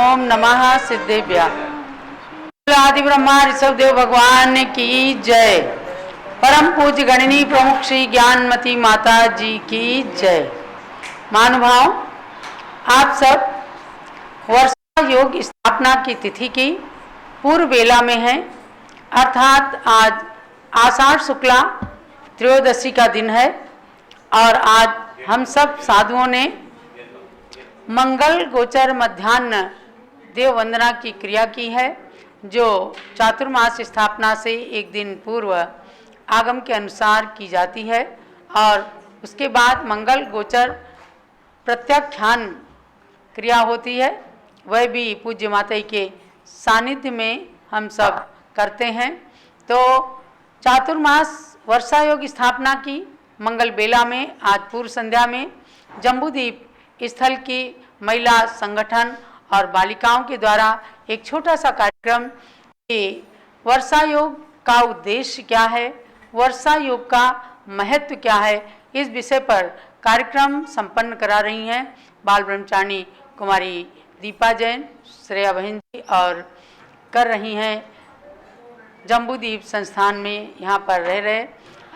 ओम नमः सिद्धेभ्यः। आदि ब्रह्मा ऋषभदेव भगवान की जय। परम पूज्य गणनी प्रमुख श्री ज्ञानमती माता जी की जय। महानुभाव, आप सब वर्षा योग स्थापना की तिथि की पूर्व बेला में हैं, अर्थात आज आषाढ़ शुक्ला त्रयोदशी का दिन है और आज हम सब साधुओं ने मंगल गोचर मध्याह्न देव वंदना की क्रिया की है, जो चातुर्मास स्थापना से एक दिन पूर्व आगम के अनुसार की जाती है। और उसके बाद मंगल गोचर प्रत्याख्यान क्रिया होती है, वह भी पूज्य माता के सानिध्य में हम सब करते हैं। तो चातुर्मास वर्षा योग स्थापना की मंगल बेला में आज पूर्व संध्या में जम्बूद्वीप स्थल की महिला संगठन और बालिकाओं के द्वारा एक छोटा सा कार्यक्रम, वर्षा योग का उद्देश्य क्या है, वर्षा योग का महत्व क्या है, इस विषय पर कार्यक्रम संपन्न करा रही हैं बाल ब्रह्मचारिणी कुमारी दीपा जैन, श्रेया बहन जी, और कर रही हैं जम्बूद्वीप संस्थान में यहाँ पर रह रहे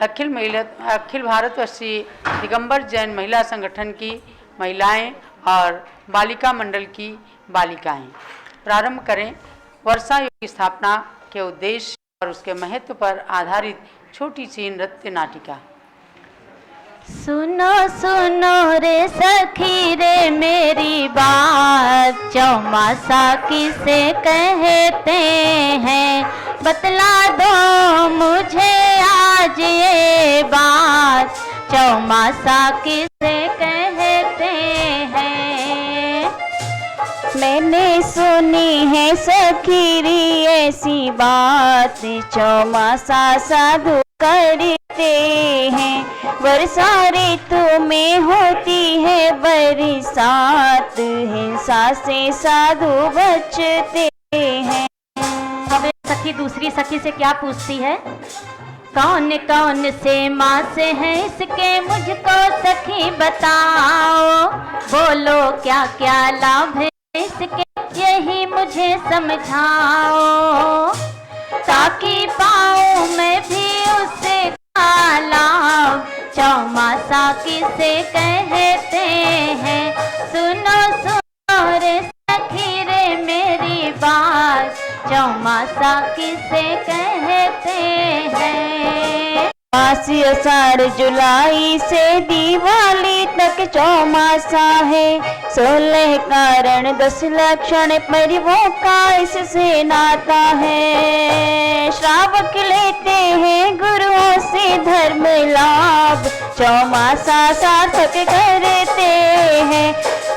अखिल भारतवर्षीय दिगंबर जैन महिला संगठन की महिलाएं और बालिका मंडल की बालिकाएं। प्रारंभ करें वर्षा योग की स्थापना के उद्देश्य और उसके महत्व पर आधारित छोटी सी नृत्य नाटिका। सुनो सुनो रे सखी रे मेरी बात, चौमासा किसे कहते हैं, बतला दो मुझे आज ये बात, चौमासा किसे कहते हैं। मैंने सुनी है सखी री ऐसी बात, चौमासा साधु करते हैं, वर्षा ऋतु में होती है बरसात, हिंसा से साधु बचते हैं। अब सखी दूसरी सखी से क्या पूछती है, कौन कौन से मास है इसके मुझको सखी बताओ, बोलो क्या क्या लाभ है इसके यही मुझे समझाओ, ताकि पाऊं मैं भी उससे लाभ, चौमासा किसे कहते हैं। सुनो सुनो रे सखी रे मेरी बात, चौमासा किसे कहते हैं। मासी आषाढ़ जुलाई से दिवाली तक चौमासा है, 16 कारण 10 लक्षण परिवों का इससे नाता है, श्रावक लेते हैं गुरुओं से धर्म लाभ, चौमासा सार्थक करते हैं।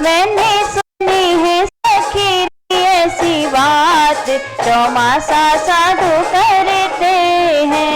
मैंने सुनी है सखी ऐसी बात, चौमासा साधु करते हैं।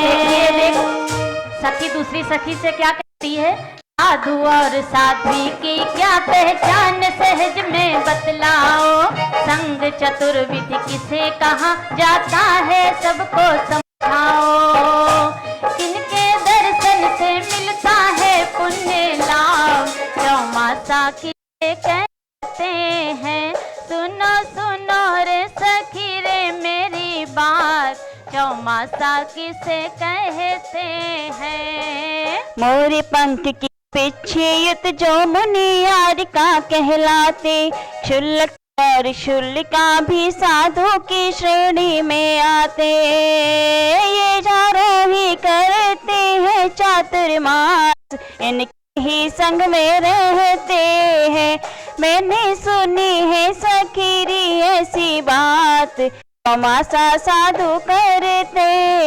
सखी दूसरी सखी से क्या कहती है, साधु और साध्वी की क्या पहचान सहज में बतलाओ, संग चतुर्विधि किसे कहा जाता है सबको समझाओ, किनके दर्शन से मिलता है पुण्य लाभ, चौमासा किसे कहते हैं। सुनो सुनो रे सखी रे मेरी बात, चौमासा किसे कहते हैं। मोर पंख की पीछे युत जो मुनियार का कहलाते, क्षुल्लक और शुल्का भी साधु की श्रेणी में आते, ये चारों ही करते हैं चातुर्मास, इनके ही संग में रहते हैं। मैंने सुनी है सखी री ऐसी बात, चौमासा साधु करते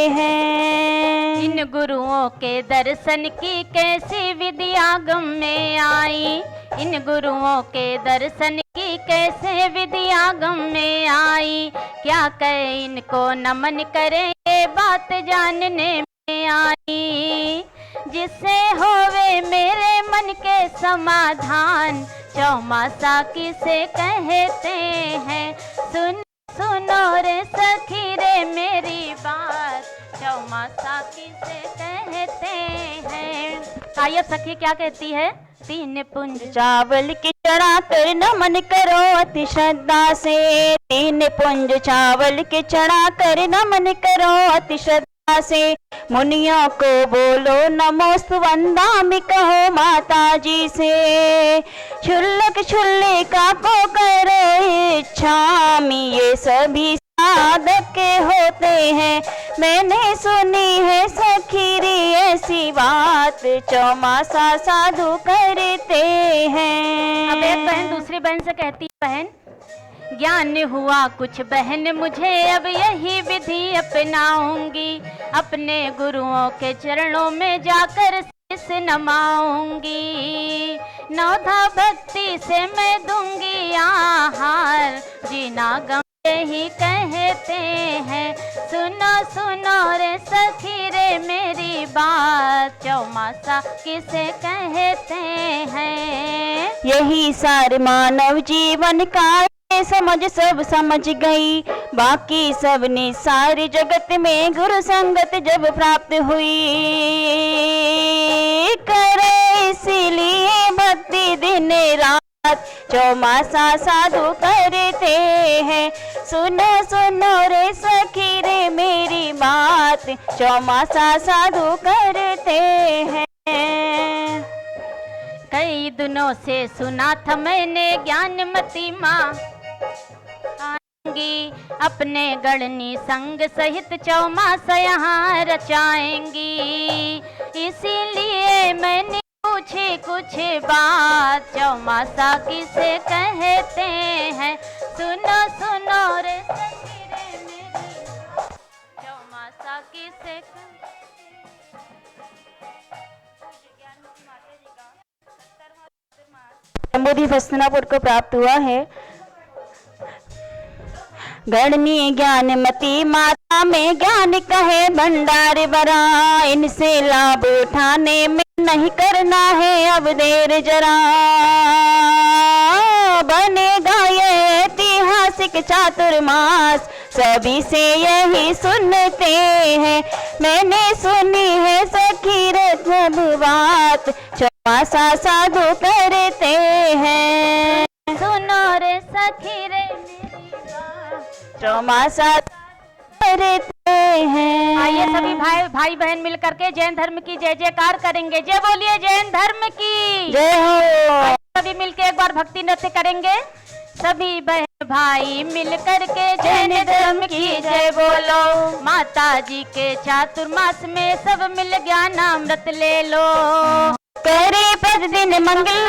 हैं। इन गुरुओं के दर्शन की कैसी विद्या गम में आई, इन गुरुओं के दर्शन की कैसे विद्या गम में आई, क्या कहे इनको नमन करें ये बात जानने में आई, जिससे होवे मेरे मन के समाधान, चौमासा किसे कहते हैं। सुनो रे सखी रे मेरी बात, चौमासा किसे कहते हैं। आइए सखी क्या कहती है, तीन पुंज चावल की चढ़ाकर नमन करो अति श्रद्धा से। तीन पुंज चावल के चढ़ाकर नमन करो अति श्रद्धा से। मुनियों को बोलो नमोस्तु वंदामि कहो माता जी से। क्षुल्लक क्षुल्लिका को करो इच्छामि, ये सभी साधक के होते हैं। मैंने सुनी है सखी रे ऐसी बात, चौमासा साधु करते हैं। अब एक बहन दूसरी बहन से कहती है, बहन ज्ञान हुआ कुछ बहन मुझे, अब यही विधि अपनाऊंगी। अपने गुरुओं के चरणों में जाकर शीश नमाऊंगी। नौधा भक्ति से मैं दूंगी आहार, जीना गम ही कहते हैं। सुनो सुनो रे सखी रे मेरी बात, चौमासा किसे कहते हैं। यही सार मानव जीवन का समझ सब समझ गई। बाकी सब ने सारी जगत में गुरु संगत जब प्राप्त हुई। करे इसीलिए भक्ति दिन रात, चौमासा साधु करते हैं। सुनो सुनो रे सखी रे मेरी बात, चौमासा साधु करते हैं। कई दिनों से सुना था मैंने ज्ञानमती माँ अपने गणनी संग सहित चौमासा यहाँ रचाएंगी। इसीलिए मैंने पूछे कुछ बात, चौमासा किसे कहते हैं। सुनो सुनो रे सखी रे मेरी, चौमासा किसे जम्बूद्वीप हस्तिनापुर को प्राप्त हुआ है। गणनी ज्ञानमती माता में ज्ञान कहे भंडार बरा, इनसे लाभ उठाने में नहीं करना है अब देर जरा। बनेगा ये ऐतिहासिक चातुर्मास, सभी से यही सुनते हैं। मैंने सुनी है सखी रे सब बात, चौमासा साधु करते हैं। सुनो रे सखी रे मेरी बात, चौमासा करते हैं। आइए सभी भाई बहन मिलकर के जैन धर्म की जय जयकार करेंगे। जय बोलिए जैन धर्म की जय हो। सभी मिलके एक बार भक्ति नृत्य करेंगे। सभी बहन भाई मिलकर के जैन धर्म की जय बोलो। माता जी के चातुर्मास में सब मिल ज्ञानामृत ले लो। करे प्रतिदिन मंगल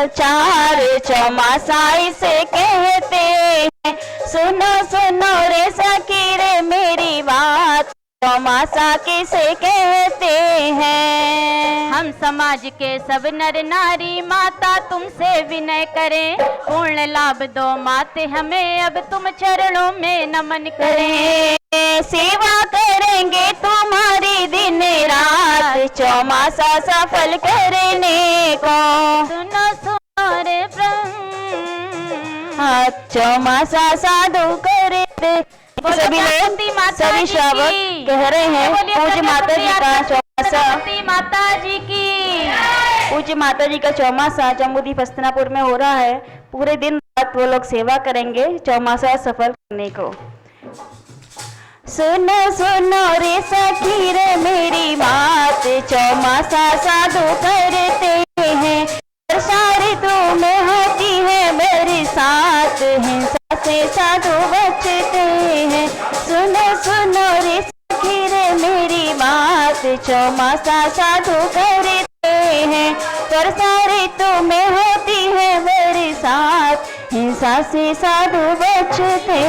चार, चौमासा इसे कहते हैं। सुनो सुनो रे सखी रे मेरी बात, चौमासा किसे कहते हैं। हम समाज के सब नर नारी माता तुमसे विनय करें। पूर्ण लाभ दो माते हमें, अब तुम चरणों में नमन करें। सेवा करेंगे तुम्हारी दिन रात, चौमासा सफल करने को। सुनो सुनो रे चौमासा साधु करते। सभी लोग सभी श्रावक कह रहे हैं पूज्य माता जी का चौमासा, माता जी की पूज्य माता जी का चौमासा जम्बूद्वीप हस्तिनापुर में हो रहा है। पूरे दिन रात वो लोग सेवा करेंगे चौमासा सफल करने को। सुनो सुनो रे सखी रे मेरी बात, चौमासा साधु करते हैं। वर्षा ऋतु में होती है बरसात, हिंसा से साधु बचते हैं। सुनो सुनो रे सखी रे मेरी बात, चौमासा साधु करते हैं। वर्षा ऋतु में होती है बरसात, हिंसा से साधु बचते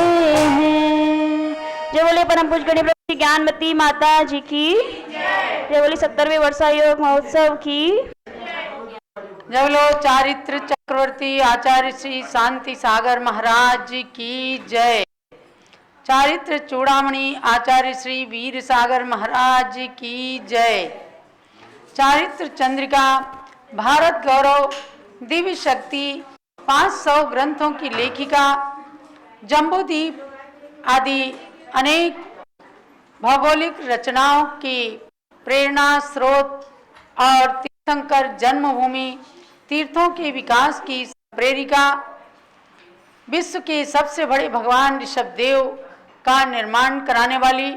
हैं। जय बोले परम पूज्य गणेश प्रभु ज्ञानमती माता जी की जय। बोली 70वें वर्षा योग महोत्सव की जय बोलो चारित्र चक्रवर्ती आचार्य श्री शांति सागर महाराज जी की जय। चारित्र चूड़ामणि आचार्य श्री वीर सागर महाराज जी की जय। चारित्र चंद्रिका भारत गौरव दिव्य शक्ति 500 ग्रंथों की लेखिका, जम्बूद्वीप आदि अनेक भौगोलिक रचनाओं की प्रेरणा स्रोत और शंकर जन्मभूमि तीर्थों के विकास की प्रेरिका, विश्व के सबसे बड़े भगवान ऋषभदेव का निर्माण कराने वाली,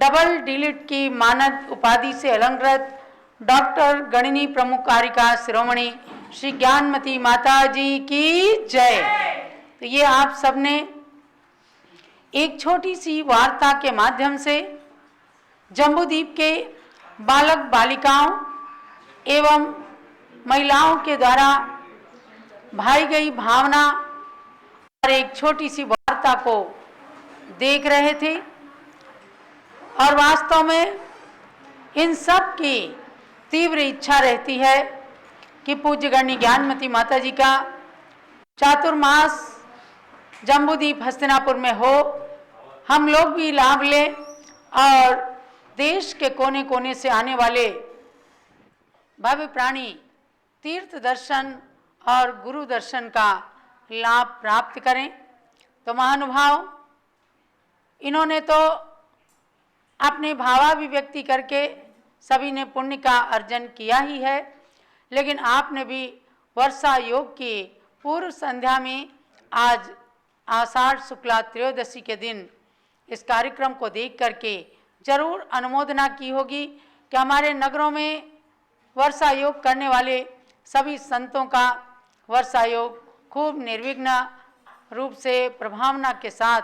डबल डिलिट की मानद उपाधि से अलंकृत डॉक्टर गणिनी प्रमुख कारिका शिरोमणि श्री ज्ञानमती माता जी की जय। तो ये आप सबने एक छोटी सी वार्ता के माध्यम से जम्बूद्वीप के बालक बालिकाओं एवं महिलाओं के द्वारा भाई गई भावना और एक छोटी सी वार्ता को देख रहे थे। और वास्तव में इन सब की तीव्र इच्छा रहती है कि पूज्य गणनी ज्ञानमती माता जी का चातुर्मास जम्बूद्वीप हस्तिनापुर में हो, हम लोग भी लाभ लें और देश के कोने कोने से आने वाले भव्य प्राणी तीर्थ दर्शन और गुरु दर्शन का लाभ प्राप्त करें। तो महानुभाव, इन्होंने तो अपने भावाभिव्यक्ति करके सभी ने पुण्य का अर्जन किया ही है, लेकिन आपने भी वर्षा योग की पूर्व संध्या में आज आषाढ़ शुक्ला त्रयोदशी के दिन इस कार्यक्रम को देख करके जरूर अनुमोदना की होगी कि हमारे नगरों में वर्षा योग करने वाले सभी संतों का वर्षा योग खूब निर्विघ्न रूप से प्रभावना के साथ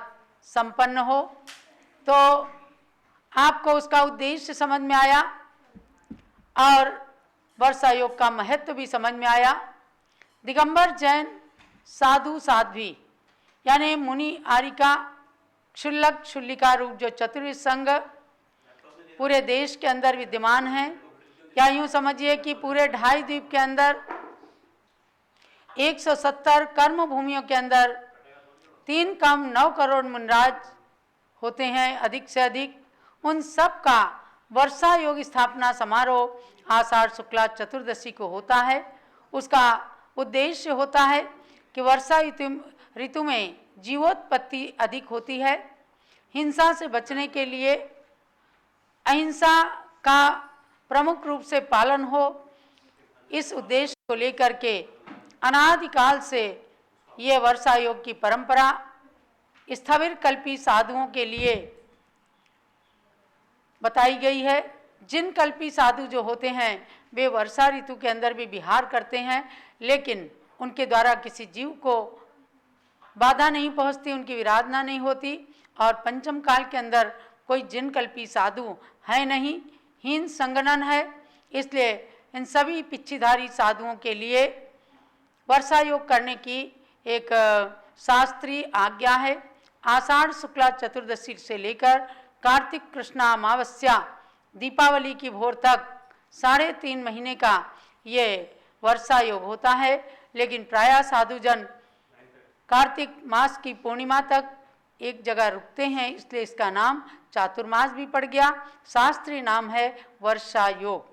संपन्न हो। तो आपको उसका उद्देश्य समझ में आया और वर्षा योग का महत्व भी समझ में आया। दिगंबर जैन साधु साध्वी यानी मुनि आरिका क्षुल्लक क्षुल्लिका रूप जो चतुर्विध संघ पूरे देश के अंदर विद्यमान है, या यूं समझिए कि पूरे 2.5 द्वीप के अंदर 170 कर्म भूमियों के अंदर 3 कम 9 करोड़ मुनराज होते हैं अधिक से अधिक। उन सब का वर्षा योग स्थापना समारोह आषाढ़ शुक्ला चतुर्दशी को होता है। उसका उद्देश्य होता है कि वर्षा ऋतु में जीवोत्पत्ति अधिक होती है, हिंसा से बचने के लिए अहिंसा का प्रमुख रूप से पालन हो, इस उद्देश्य को लेकर के अनादिकाल से ये वर्षा योग की परंपरा स्थविर कल्पी साधुओं के लिए बताई गई है। जिन कल्पी साधु जो होते हैं वे वर्षा ऋतु के अंदर भी विहार करते हैं, लेकिन उनके द्वारा किसी जीव को बाधा नहीं पहुंचती, उनकी विराधना नहीं होती, और पंचम काल के अंदर कोई जिन कल्पी साधु है नहीं, हीन संगनन है। इसलिए इन सभी पिच्छीधारी साधुओं के लिए वर्षा योग करने की एक शास्त्रीय आज्ञा है। आषाढ़ शुक्ला चतुर्दशी से लेकर कार्तिक कृष्णा अमावस्या दीपावली की भोर तक 3.5 महीने का ये वर्षा योग होता है। लेकिन प्रायः साधुजन कार्तिक मास की पूर्णिमा तक एक जगह रुकते हैं, इसलिए इसका नाम चातुर्मास भी पड़ गया। शास्त्रीय नाम है वर्षा योग।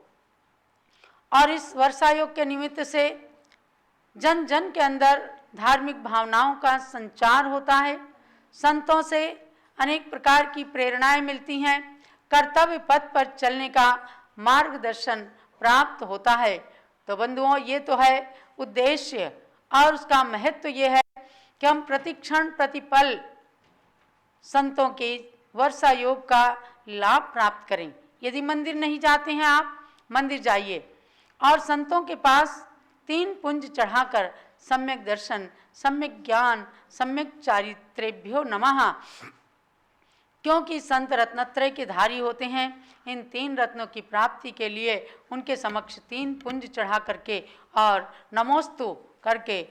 और इस वर्षा योग के निमित्त से जन जन के अंदर धार्मिक भावनाओं का संचार होता है, संतों से अनेक प्रकार की प्रेरणाएं मिलती हैं, कर्तव्य पथ पर चलने का मार्गदर्शन प्राप्त होता है। तो बंधुओं, ये तो है उद्देश्य, और उसका महत्व ये है कि हम प्रतिक्षण प्रतिपल संतों के वर्षा योग का लाभ प्राप्त करें। यदि मंदिर नहीं जाते हैं आप, मंदिर जाइए और संतों के पास 3 पुंज चढ़ाकर सम्यक दर्शन, सम्यक ज्ञान, सम्यक चारित्रेभ्यो नमः, क्योंकि संत रत्नत्रय के धारी होते हैं। इन 3 रत्नों की प्राप्ति के लिए उनके समक्ष 3 पुंज चढ़ा करके और नमोस्तु करके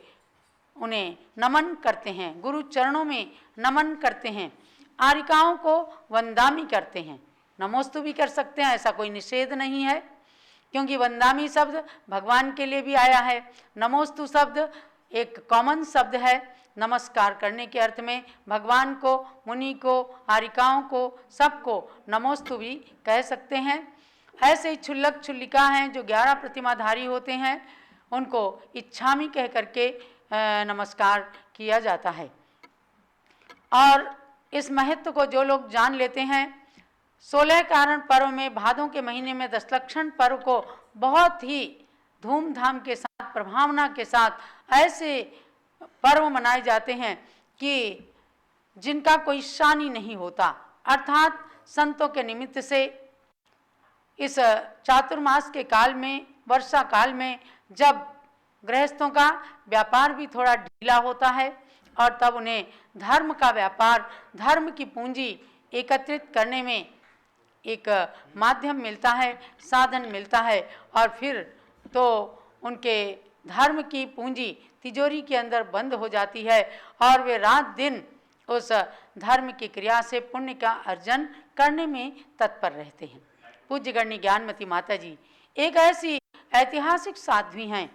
उन्हें नमन करते हैं, गुरु चरणों में नमन करते हैं, आरिकाओं को वंदामी करते हैं। नमोस्तु भी कर सकते हैं, ऐसा कोई निषेध नहीं है, क्योंकि वंदामी शब्द भगवान के लिए भी आया है। नमोस्तु शब्द एक कॉमन शब्द है, नमस्कार करने के अर्थ में भगवान को, मुनि को, आरिकाओं को, सबको नमोस्तु भी कह सकते हैं। ऐसे ही क्षुल्लक क्षुल्लिका हैं जो 11 प्रतिमाधारी होते हैं, उनको इच्छामी कह करके नमस्कार किया जाता है। और इस महत्व को जो लोग जान लेते हैं, 16 कारण पर्व में भादों के महीने में 10 लक्षण पर्व को बहुत ही धूमधाम के साथ, प्रभावना के साथ ऐसे पर्व मनाए जाते हैं कि जिनका कोई शानी नहीं होता। अर्थात संतों के निमित्त से इस चातुर्मास के काल में, वर्षा काल में, जब गृहस्थों का व्यापार भी थोड़ा ढीला होता है और तब उन्हें धर्म का व्यापार, धर्म की पूंजी एकत्रित करने में एक माध्यम मिलता है, साधन मिलता है, और फिर तो उनके धर्म की पूंजी तिजोरी के अंदर बंद हो जाती है और वे रात दिन उस धर्म की क्रिया से पुण्य का अर्जन करने में तत्पर रहते हैं। पूज्य गणनी ज्ञानमती माता जी एक ऐसी ऐतिहासिक साध्वी हैं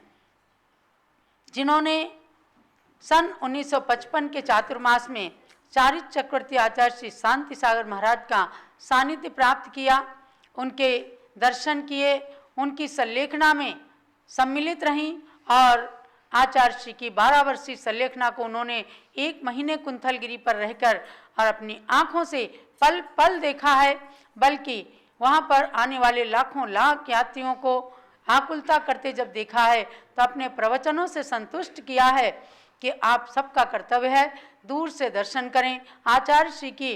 जिन्होंने सन 1955 के चातुर्मास में चारित्र चक्रवर्ती आचार्य श्री शांति सागर महाराज का सानिध्य प्राप्त किया, उनके दर्शन किए, उनकी संलेखना में सम्मिलित रहीं और आचार्य श्री की 12 वर्षीय संलेखना को उन्होंने 1 महीने कुंथलगिरी पर रहकर और अपनी आँखों से पल पल देखा है, बल्कि वहाँ पर आने वाले लाखों लाख यात्रियों को आकुलता करते जब देखा है तो अपने प्रवचनों से संतुष्ट किया है कि आप सबका कर्तव्य है दूर से दर्शन करें, आचार्य श्री की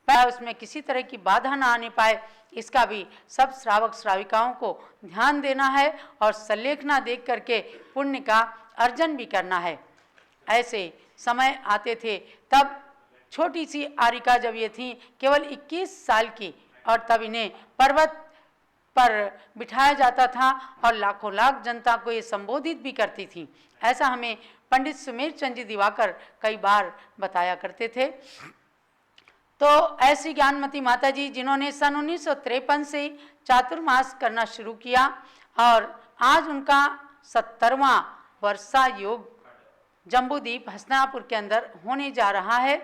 उसमें किसी तरह की बाधा ना आने पाए, इसका भी सब श्रावक श्राविकाओं को ध्यान देना है और संलेखना देख करके पुण्य का अर्जन भी करना है। ऐसे समय आते थे, तब छोटी सी आरिका जब ये थी केवल 21 साल की, और तब इन्हें पर्वत पर बिठाया जाता था और लाखों लाख जनता को ये संबोधित भी करती थी। ऐसा हमें पंडित सुमेर चंद जी दिवाकर कई बार बताया करते थे। तो ऐसी ज्ञानमती माता जी जिन्होंने सन 1953 से चातुर्मास करना शुरू किया और आज उनका 70वां वर्षा योग जम्बूद्वीप हस्तिनापुर के अंदर होने जा रहा है।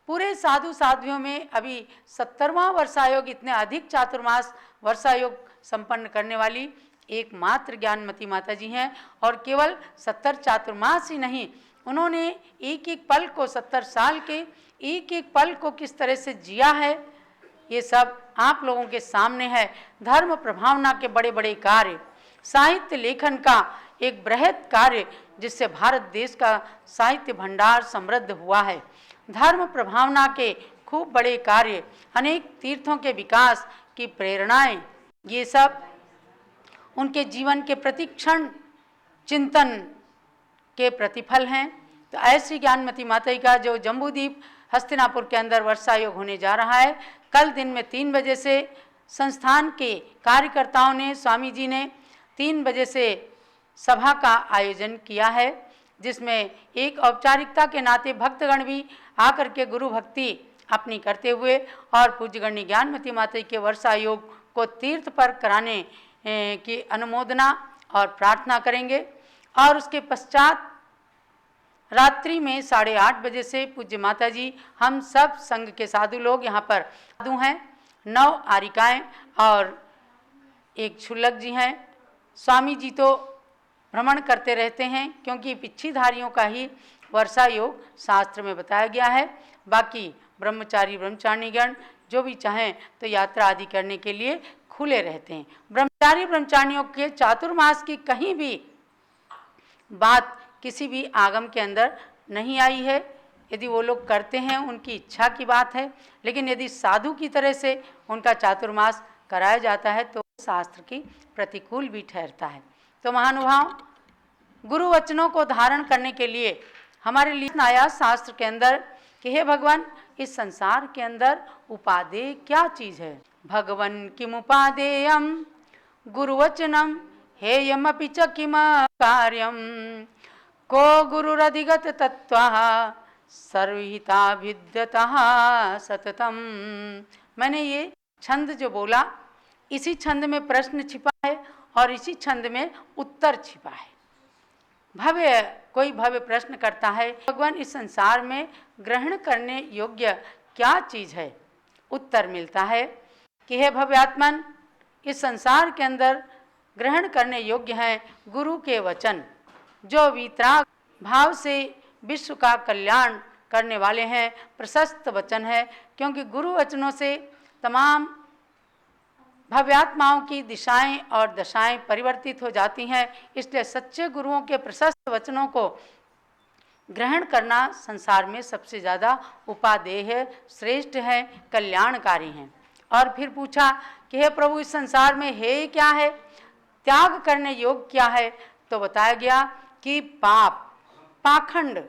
पूरे साधु साध्वियों में अभी 70वां वर्षायोग, इतने अधिक चातुर्मास वर्षायोग संपन्न करने वाली एकमात्र ज्ञानमती माता जी हैं। और केवल 70 चातुर्मास ही नहीं, उन्होंने एक एक पल को, 70 साल के एक एक पल को किस तरह से जिया है, ये सब आप लोगों के सामने है। धर्म प्रभावना के बड़े बड़े कार्य, साहित्य लेखन का एक बृहद कार्य जिससे भारत देश का साहित्य भंडार समृद्ध हुआ है। धर्म प्रभावना के खूब बड़े कार्य, अनेक तीर्थों के विकास की प्रेरणाएं, ये सब उनके जीवन के प्रतिक्षण चिंतन के प्रतिफल हैं। तो ऐसी ज्ञानमती माता जी का जो जम्बूद्वीप हस्तिनापुर के अंदर वर्षायोग होने जा रहा है, कल दिन में 3 बजे से संस्थान के कार्यकर्ताओं ने, स्वामी जी ने 3 बजे से सभा का आयोजन किया है, जिसमें एक औपचारिकता के नाते भक्तगण भी आकर के गुरु भक्ति अपनी करते हुए और पूज्य गणनी ज्ञानमती माता जी के वर्षायोग को तीर्थ पर कराने की अनुमोदना और प्रार्थना करेंगे। और उसके पश्चात रात्रि में 8:30 बजे से पूज्य माता जी, हम सब संघ के साधु लोग यहाँ पर साधु हैं, 9 आरिकाएँ और एक क्षुल्लक जी हैं। स्वामी जी तो भ्रमण करते रहते हैं क्योंकि पिच्छीधारियों का ही वर्षा योग शास्त्र में बताया गया है। बाकी ब्रह्मचारी ब्रह्मचारिणीगण जो भी चाहें तो यात्रा आदि करने के लिए खुले रहते हैं। ब्रह्मचारी ब्रह्मचारिणियों के चातुर्मास की कहीं भी बात किसी भी आगम के अंदर नहीं आई है। यदि वो लोग करते हैं उनकी इच्छा की बात है, लेकिन यदि साधु की तरह से उनका चातुर्मास कराया जाता है तो शास्त्र की प्रतिकूल भी ठहरता है। तो महानुभाव, गुरु वचनों को धारण करने के लिए हमारे लिए आया शास्त्र के अंदर कि हे भगवान, इस संसार के अंदर उपादेय क्या चीज़ है। भगवन किम उपादेयम गुरुवचनम हेयमपि च किम कार्यम को गुरुरधिगत तत्त्वः सर्वहिताभिद्यतः सततम। मैंने ये छंद जो बोला, इसी छंद में प्रश्न छिपा है और इसी छंद में उत्तर छिपा है। कोई भव्य प्रश्न करता है, भगवान इस संसार में ग्रहण करने योग्य क्या चीज़ है। उत्तर मिलता है कि हे भव्यात्मन, इस संसार के अंदर ग्रहण करने योग्य हैं गुरु के वचन, जो वितराग भाव से विश्व का कल्याण करने वाले हैं। प्रशस्त वचन है, क्योंकि गुरु वचनों से तमाम भव्यात्माओं की दिशाएं और दशाएं परिवर्तित हो जाती हैं। इसलिए सच्चे गुरुओं के प्रशस्त वचनों को ग्रहण करना संसार में सबसे ज़्यादा उपादेय है, श्रेष्ठ है, कल्याणकारी हैं। और फिर पूछा कि हे प्रभु, इस संसार में है क्या है, त्याग करने योग्य क्या है? तो बताया गया कि पाप, पाखंड,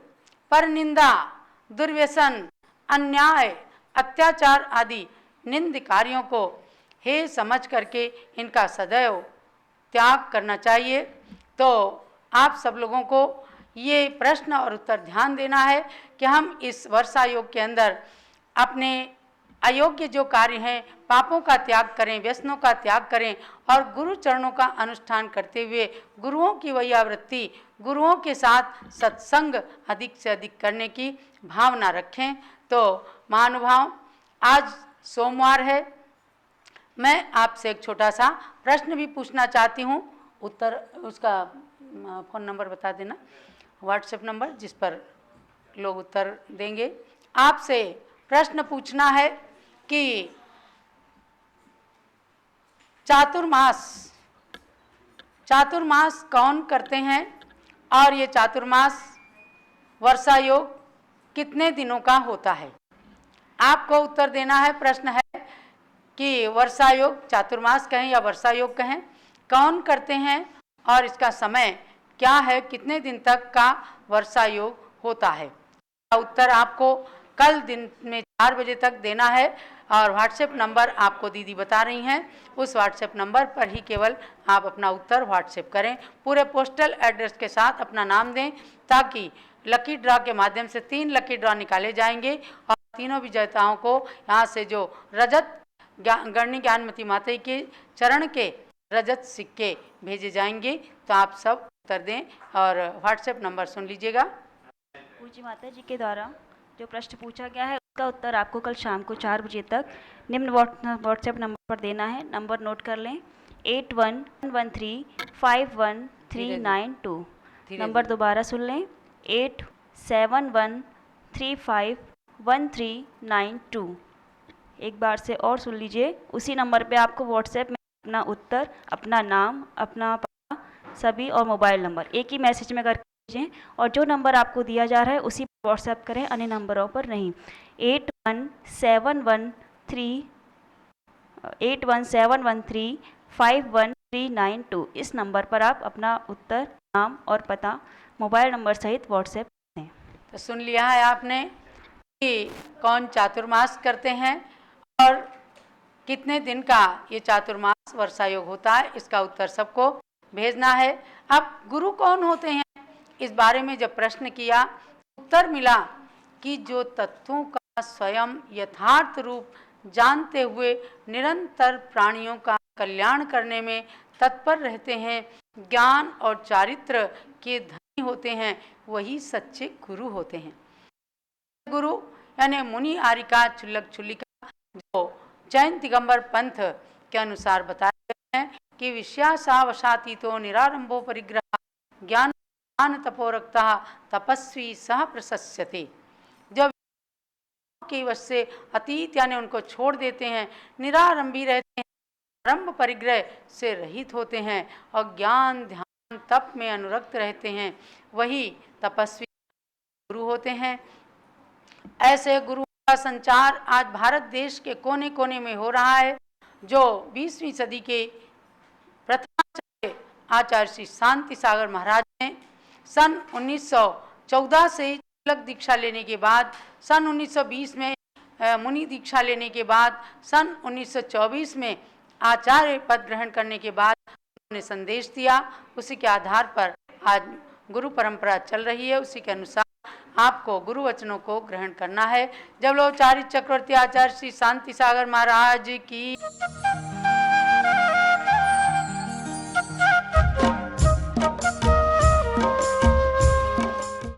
परनिंदा, दुर्व्यसन, अन्याय, अत्याचार आदि निंद कार्यों को हे समझ करके इनका सदैव त्याग करना चाहिए। तो आप सब लोगों को ये प्रश्न और उत्तर ध्यान देना है कि हम इस वर्षा योग के अंदर अपने अयोग्य जो कार्य हैं, पापों का त्याग करें, व्यसनों का त्याग करें और गुरु चरणों का अनुष्ठान करते हुए गुरुओं की वही आवृत्ति, गुरुओं के साथ सत्संग अधिक से अधिक करने की भावना रखें। तो महानुभाव, आज सोमवार है, मैं आपसे एक छोटा सा प्रश्न भी पूछना चाहती हूँ। उत्तर उसका फ़ोन नंबर बता देना, व्हाट्सएप नंबर, जिस पर लोग उत्तर देंगे। आपसे प्रश्न पूछना है कि चातुर्मास कौन करते हैं और ये चातुर्मास वर्षा योग कितने दिनों का होता है? आपको उत्तर देना है। प्रश्न है कि वर्षा योग चातुर्मास कहें या वर्षा योग कहें, कौन करते हैं और इसका समय क्या है, कितने दिन तक का वर्षा योग होता है? उत्तर आपको कल दिन में 4 बजे तक देना है और व्हाट्सएप नंबर आपको दीदी बता रही हैं, उस व्हाट्सएप नंबर पर ही केवल आप अपना उत्तर व्हाट्सएप करें। पूरे पोस्टल एड्रेस के साथ अपना नाम दें, ताकि लकी ड्रॉ के माध्यम से 3 लकी ड्रॉ निकाले जाएंगे और तीनों विजेताओं को यहाँ से जो रजत गणनी ज्ञानमती माता के चरण के रजत सिक्के भेजे जाएंगे। तो आप सब उत्तर दें और व्हाट्सएप नंबर सुन लीजिएगा। पूज्य माता जी के द्वारा जो प्रश्न पूछा गया है उसका उत्तर आपको कल शाम को 4 बजे तक निम्न व्हाट्सएप नंबर पर देना है। नंबर नोट कर लें, 8113513992। नंबर दोबारा सुन लें, 8713513992। एक बार से और सुन लीजिए। उसी नंबर पे आपको व्हाट्सएप में अपना उत्तर, अपना नाम, अपना पता सभी और मोबाइल नंबर एक ही मैसेज में करके भेजें और जो नंबर आपको दिया जा रहा है उसी पर व्हाट्सएप करें, अन्य नंबरों पर नहीं। 8171351392 इस नंबर पर आप अपना उत्तर, नाम और पता मोबाइल नंबर सहित व्हाट्सएप करें। तो सुन लिया है आपने कि कौन चातुर्मास करते हैं और कितने दिन का ये चातुर्मास वर्षा योग होता है, इसका उत्तर सबको भेजना है। अब गुरु कौन होते हैं, इस बारे में जब प्रश्न किया, उत्तर मिला कि जो तत्वों का स्वयं यथार्थ रूप जानते हुए निरंतर प्राणियों का कल्याण करने में तत्पर रहते हैं, ज्ञान और चारित्र के धनी होते हैं, वही सच्चे गुरु होते हैं। गुरु यानी मुनि आरिका चुल्लक चुल्लिका जो जैन दिगंबर पंथ के अनुसार बताए गए हैं कि विषयासावशातीतो निरारंभो परिग्रह ज्ञान तपोरक्ता तपस्वी सह प्रशस्यते। जब के वश से अतीत यानी उनको छोड़ देते हैं, निरारंभी रहते हैं, आरंभ परिग्रह से रहित होते हैं और ज्ञान ध्यान तप में अनुरक्त रहते हैं, वही तपस्वी गुरु होते हैं। ऐसे गुरु का संचार आज भारत देश के कोने कोने में हो रहा है। जो 20वीं सदी के प्रथम आचार्य श्री शांति सागर महाराज ने सन 1914 से तिलक दीक्षा लेने के बाद, सन 1920 में मुनि दीक्षा लेने के बाद, सन 1924 में आचार्य पद ग्रहण करने के बाद उन्होंने संदेश दिया। उसी के आधार पर आज गुरु परंपरा चल रही है। उसी के अनुसार आपको गुरु वचनों को ग्रहण करना है। जब लोचारित चक्रवर्ती आचार्य श्री शांति सागर महाराज की